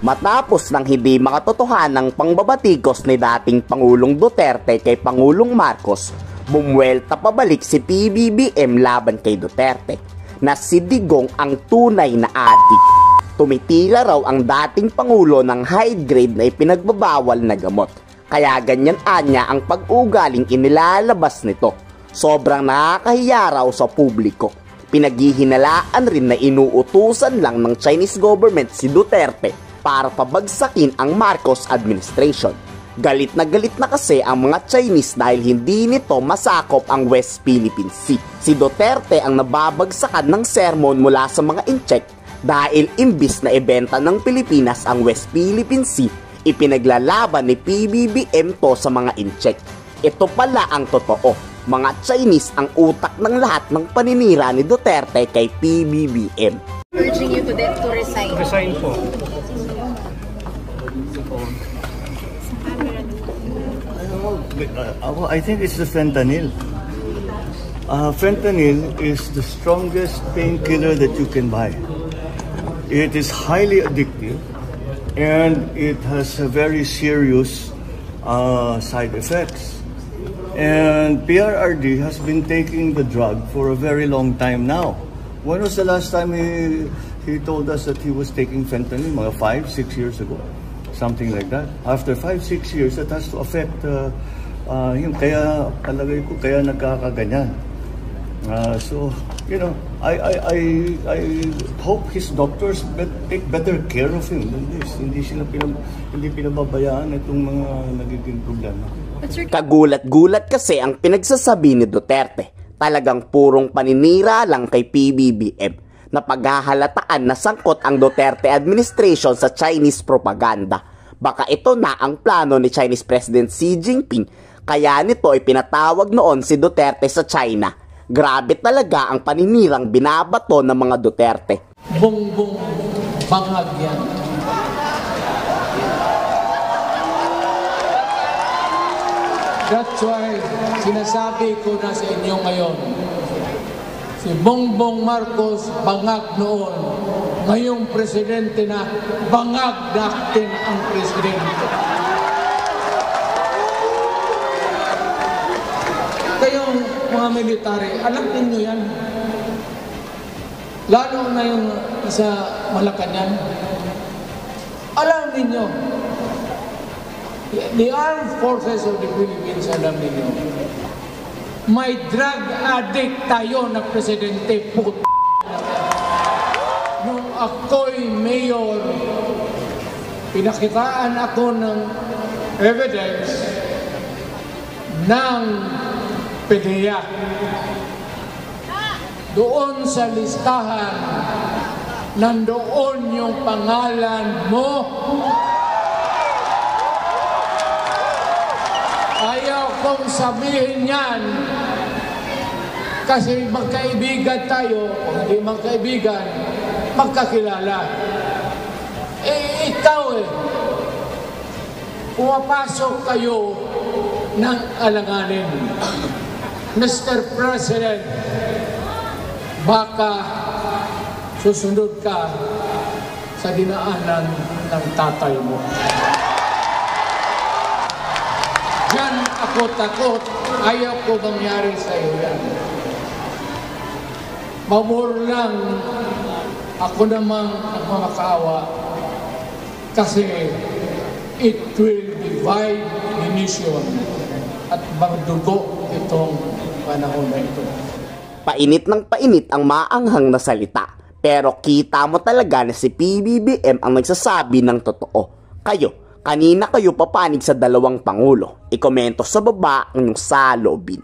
Matapos ng hindi makatotohanang pangbabatikos ni dating Pangulong Duterte kay Pangulong Marcos, bumuwelta pabalik si PBBM laban kay Duterte na si Digong ang tunay na adik. Tumitila raw ang dating Pangulo ng high grade na ipinagbabawal na gamot. Kaya ganyan anya ang pag-ugaling inilalabas nito. Sobrang nakakahiya raw sa publiko. Pinaghihinalaan rin na inuutusan lang ng Chinese government si Duterte para pabagsakin ang Marcos administration. Galit na kasi ang mga Chinese dahil hindi nito masakop ang West Philippine Sea. Si Duterte ang nababagsakan ng sermon mula sa mga incheck dahil imbis na ibenta ng Pilipinas ang West Philippine Sea, ipinaglalaban ni PBBM to sa mga incheck. Ito pala ang totoo. Mga Chinese ang utak ng lahat ng paninira ni Duterte kay PBBM. Urging you to resign. Resign po. I think it's the fentanyl. Fentanyl is the strongest painkiller that you can buy. It is highly addictive and it has a very serious side effects. And PRRD has been taking the drug for a very long time now. When was the last time he told us that he was taking fentanyl? Mga 5-6 years ago. Something like that. After 5-6 years, that has to affect yung kaya palagay ko kaya nagkakaganyan. So, you know, I hope his doctors take better care of him than this. Hindi pinababayaan itong mga nagiging problema. Kagulat-gulat kasi ang pinagsasabi ni Duterte. Talagang purong paninira lang kay PBBM na paghahalataan na sangkot ang Duterte administration sa Chinese propaganda. Baka ito na ang plano ni Chinese President Xi Jinping, kaya nito ay pinatawag noon si Duterte sa China. Grabe talaga ang paninirang binabato ng mga Duterte. Bongbong bangag yan. That's why sinasabi ko na sa inyo ngayon, si Bongbong Marcos bangag noon, ngayong presidente na bangag natin ang presidente. Kayong mga military, alam ninyo yan. Lalo na yung sa Malacanang. Alam ninyo, the armed forces of the Philippines, alam ninyo, may drug addict tayo na presidente. Nung ako'y mayor, pinakitaan ako ng evidence ng PDEA. Doon sa listahan, nandoon yung pangalan mo. Ayaw kong sabihin yan kasi magkaibigan tayo, o hindi magkaibigan, magkakilala. Eh, ikaw pumapasok kayo ng alanganin. Mr. President, baka susunod ka sa dinaanan ng tatay mo. Diyan ako takot. Ayaw ko mangyari sa iyo yan. Mamor lang ako namang nagmamakaawa kasi it will divide the nation at magdugo itong panahon na ito. Painit ng painit ang maanghang na salita. Pero kita mo talaga na si PBBM ang nagsasabi ng totoo. Kanina kayo papanig sa dalawang pangulo. Ikomento sa baba ang iyong saloobin.